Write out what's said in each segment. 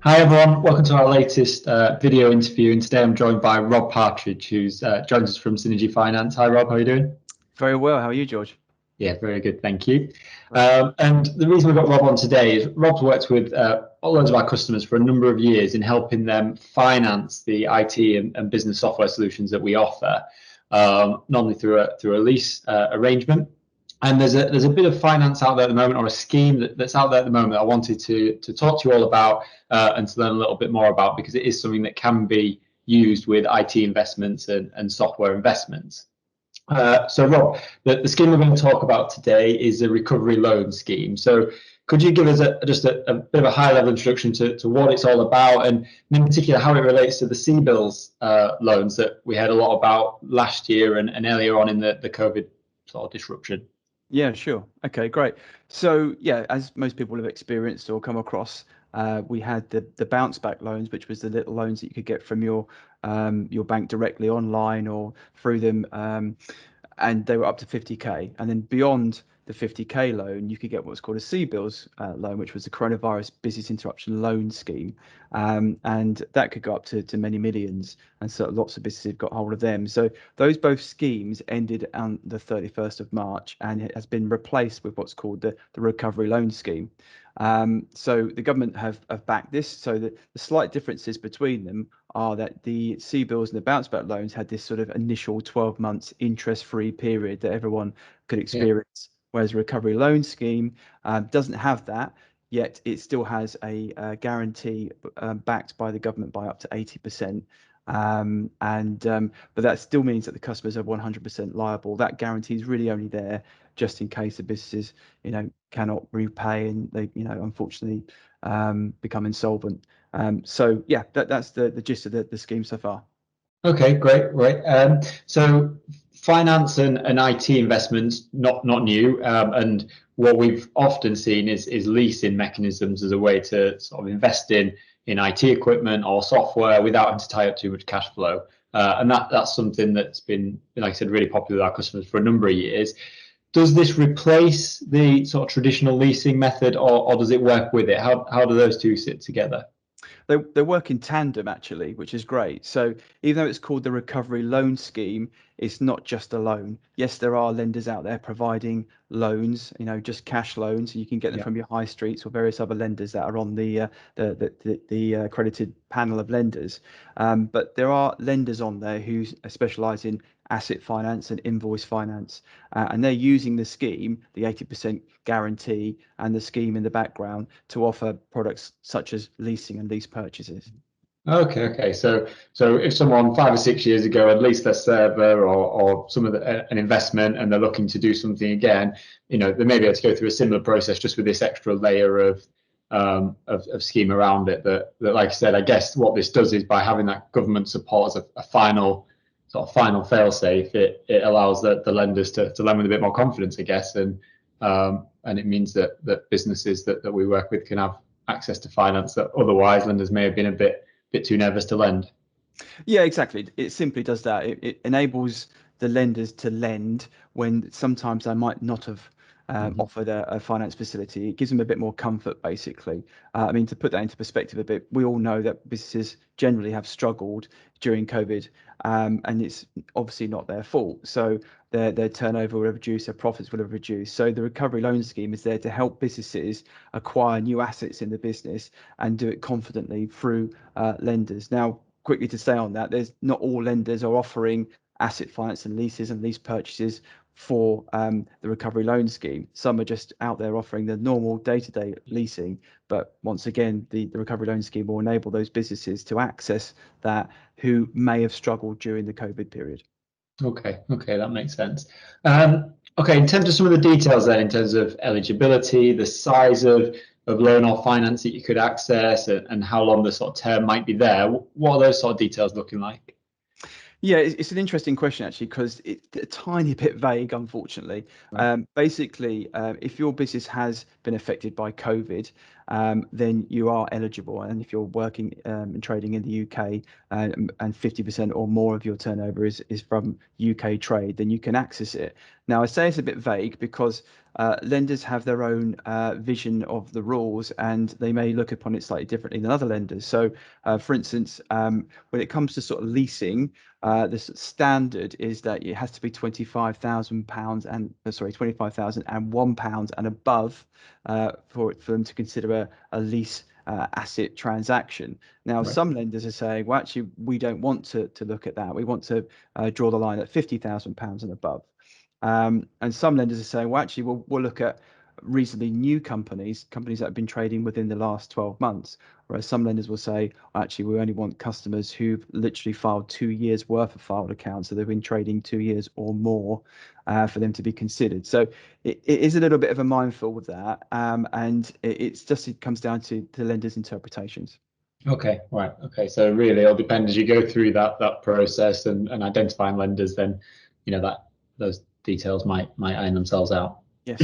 Hi everyone, welcome to our latest video interview, and today I'm joined by Rob Partridge, who's joins us from Synergy Finance. Hi Rob, how are you doing? Very well. How are you, George? Yeah, very good, thank you. Great. And the reason we've got Rob on today is Rob's worked with loads of our customers for a number of years in helping them finance the IT and business software solutions that we offer, normally through a lease arrangement. And there's a bit of finance out there at the moment, or a scheme that's out there at the moment that I wanted to talk to you all about and to learn a little bit more about, because it is something that can be used with IT investments and software investments. So Rob, the scheme we're going to talk about today is a recovery loan scheme. So could you give us just a bit of a high-level introduction to what it's all about, and in particular how it relates to the CBILS loans that we heard a lot about last year and earlier on in the COVID sort of disruption? Yeah, sure. Okay, great. So yeah, as most people have experienced or come across, we had the bounce back loans, which was the little loans that you could get from your bank directly online or through them, and they were up to 50k. And then beyond the 50k loan, you could get what's called a CBILS loan, which was the Coronavirus Business Interruption Loan Scheme, and that could go up to many millions. And so lots of businesses got hold of them. So those both schemes ended on the 31st of March, and it has been replaced with what's called the Recovery Loan Scheme. So the government have backed this. So the slight differences between them are that the CBILS and the bounce back loans had this sort of initial 12 months interest-free period that everyone could experience, whereas a recovery loan scheme doesn't have that, yet it still has a guarantee backed by the government by up to 80%. But that still means that the customers are 100% liable. That guarantee is really only there just in case the businesses, cannot repay and they, unfortunately become insolvent. So yeah, that's the gist of the scheme so far. Okay, great. So finance and IT investments not new, and what we've often seen is leasing mechanisms as a way to sort of invest in IT equipment or software without having to tie up too much cash flow. And that's something that's been, like I said, really popular with our customers for a number of years. Does this replace the sort of traditional leasing method, or does it work with it? How do those two sit together? They work in tandem actually, which is great. So even though it's called the Recovery Loan Scheme, it's not just a loan. Yes, there are lenders out there providing loans, just cash loans. So you can get them Yeah. from your high streets or various other lenders that are on the accredited panel of lenders. But there are lenders on there who specialise in asset finance and invoice finance, and they're using the scheme, the 80% guarantee, and the scheme in the background to offer products such as leasing and lease purchases. Okay. So if someone 5 or 6 years ago had leased their server or some of an investment, and they're looking to do something again, they may be able to go through a similar process just with this extra layer of scheme around it. That, like I said, I guess what this does is by having that government support as a final fail safe, it allows the lenders to lend with a bit more confidence, I guess, and it means that businesses that we work with can have access to finance that otherwise lenders may have been a bit too nervous to lend. Yeah, exactly. It simply does that. It enables the lenders to lend when sometimes they might not have Mhm. offered a finance facility. It gives them a bit more comfort, basically. I mean, to put that into perspective a bit, we all know that businesses generally have struggled during COVID, and it's obviously not their fault. So their turnover will have reduced, their profits will have reduced. So the recovery loan scheme is there to help businesses acquire new assets in the business and do it confidently through lenders. Now, quickly to stay on that, there's not all lenders are offering asset finance and leases and lease purchases for the recovery loan scheme. Some are just out there offering the normal day-to-day leasing, but once again, the recovery loan scheme will enable those businesses to access that who may have struggled during the COVID period. Okay, that makes sense. Okay, in terms of some of the details then, in terms of eligibility, the size of loan or finance that you could access, and how long the sort of term might be there, what are those sort of details looking like? Yeah, it's an interesting question actually, because it's a tiny bit vague, unfortunately. Right. Basically, if your business has been affected by COVID, then you are eligible. And if you're working and trading in the UK, and 50% or more of your turnover is from UK trade, then you can access it. Now, I say it's a bit vague because lenders have their own vision of the rules, and they may look upon it slightly differently than other lenders. So, for instance, when it comes to sort of leasing, the standard is that it has to be £25,000 and 25,001 pounds and above for them to consider a lease asset transaction. Now, Right. some lenders are saying, well, actually, we don't want to look at that. We want to draw the line at £50,000 and above. And some lenders are saying, well, actually, we'll look at reasonably new companies that have been trading within the last 12 months. Whereas some lenders will say, actually, we only want customers who've literally filed 2 years worth of filed accounts. So they've been trading 2 years or more for them to be considered. So it is a little bit of a minefield with that. And it comes down to the lenders' interpretations. Okay, right. Okay, so really it'll depend as you go through that process and identifying lenders, then that those details might iron themselves out. Yes.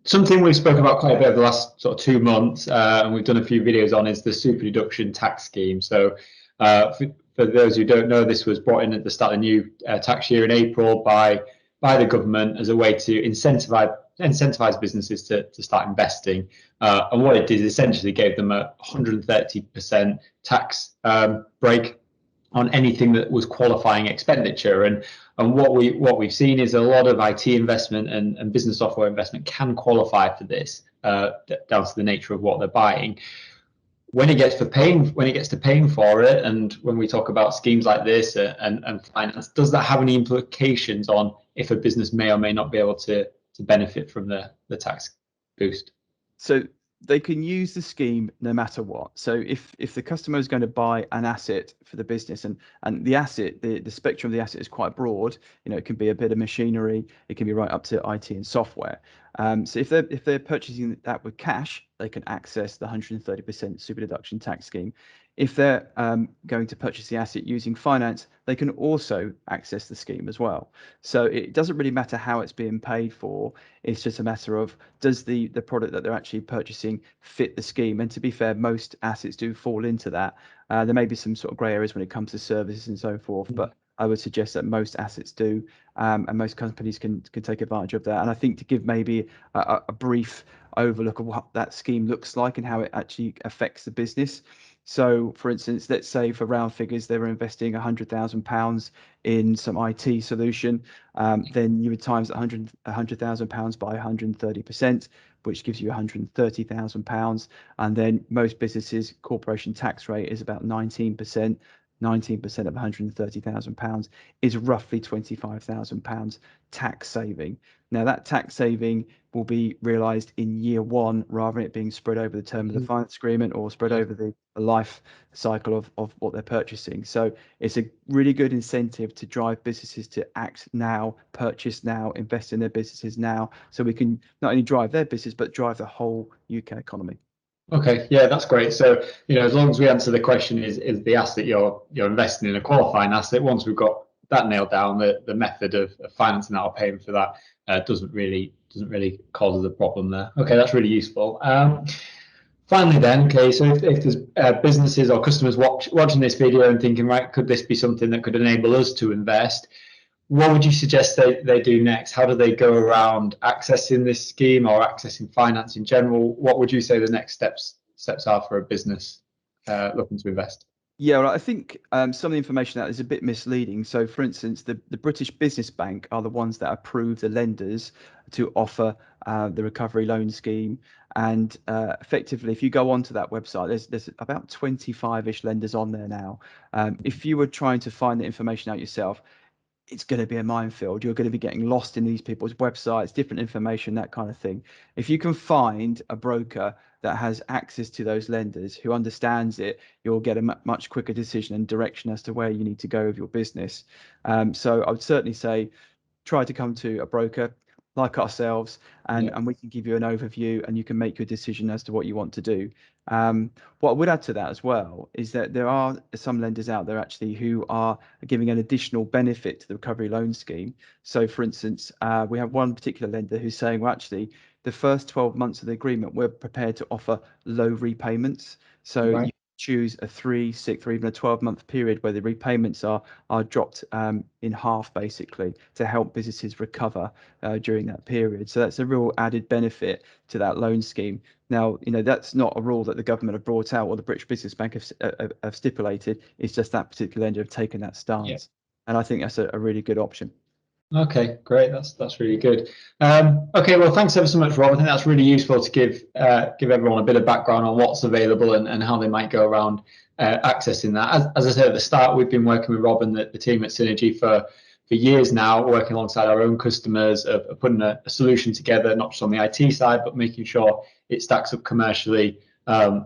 Something we've spoken about quite a bit over the last sort of 2 months, and we've done a few videos on, is the super deduction tax scheme. So for those who don't know, this was brought in at the start of the new tax year in April by the government as a way to incentivize businesses to start investing. And what it did is essentially gave them a 130% tax break on anything that was qualifying expenditure. And what we've seen is a lot of IT investment and business software investment can qualify for this, down to the nature of what they're buying. When it gets to paying for it, and when we talk about schemes like this and finance, does that have any implications on if a business may or may not be able to benefit from the tax boost? So they can use the scheme no matter what. So if the customer is going to buy an asset for the business, and the asset, the spectrum of the asset is quite broad, it can be a bit of machinery, it can be right up to IT and software. So if they're purchasing that with cash, they can access the 130% super deduction tax scheme. If they're going to purchase the asset using finance, they can also access the scheme as well. So it doesn't really matter how it's being paid for. It's just a matter of, does the product that they're actually purchasing fit the scheme? And to be fair, most assets do fall into that. There may be some sort of grey areas when it comes to services and so forth, but I would suggest that most assets do, and most companies can take advantage of that. And I think to give maybe a brief overlook of what that scheme looks like and how it actually affects the business. So, for instance, let's say for round figures, they were investing £100,000 in some IT solution. Then you would times £100,000 by 130%, which gives you £130,000. And then most businesses' corporation tax rate is about 19%. 19% of £130,000 is roughly £25,000 tax saving. Now, that tax saving will be realised in year one rather than it being spread over the term of the finance agreement or spread over the life cycle of what they're purchasing. So it's a really good incentive to drive businesses to act now, purchase now, invest in their businesses now, so we can not only drive their business but drive the whole UK economy. Okay, yeah, that's great. So, as long as we answer the question, is the asset you're investing in a qualifying asset? Once we've got that nailed down, the method of financing that or paying for that doesn't really cause a problem there. Okay, that's really useful. Finally, then, okay, so if there's businesses or customers watching this video and thinking, right, could this be something that could enable us to invest? What would you suggest they do next? How do they go around accessing this scheme or accessing finance in general? What would you say the next steps are for a business looking to invest? Yeah, well, I think some of the information that is a bit misleading. So, for instance, the British Business Bank are the ones that approve the lenders to offer the recovery loan scheme. And effectively, if you go onto that website, there's about 25-ish lenders on there now. If you were trying to find the information out yourself, it's going to be a minefield. You're going to be getting lost in these people's websites, different information, that kind of thing. If you can find a broker that has access to those lenders who understands it, you'll get a much quicker decision and direction as to where you need to go with your business. So I would certainly say try to come to a broker like ourselves, and we can give you an overview and you can make your decision as to what you want to do. What I would add to that as well is that there are some lenders out there actually who are giving an additional benefit to the recovery loan scheme. So, for instance, we have one particular lender who's saying, well, actually, the first 12 months of the agreement, we're prepared to offer low repayments. So Right. you choose a 3, 6, or even a 12-month period where the repayments are dropped in half, basically, to help businesses recover during that period. So that's a real added benefit to that loan scheme. Now, that's not a rule that the government have brought out or the British Business Bank have stipulated. It's just that particular lender have taken that stance. Yeah. And I think that's a really good option. Okay, great. That's really good. Okay, well, thanks ever so much, Rob. I think that's really useful to give everyone a bit of background on what's available and how they might go around accessing that. As I said at the start, we've been working with Rob and the team at Synergy for years now, working alongside our own customers of putting a solution together, not just on the IT side, but making sure it stacks up commercially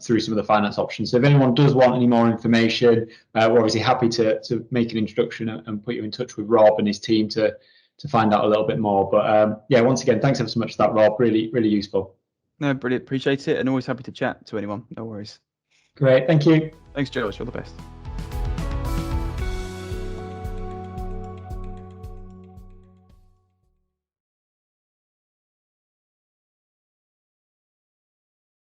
through some of the finance options. So if anyone does want any more information, we're obviously happy to make an introduction and put you in touch with Rob and his team to find out a little bit more. But yeah, once again, thanks ever so much for that, Rob. Really, really useful. No, brilliant. Appreciate it. And always happy to chat to anyone. No worries. Great. Thank you. Thanks, George. All the best.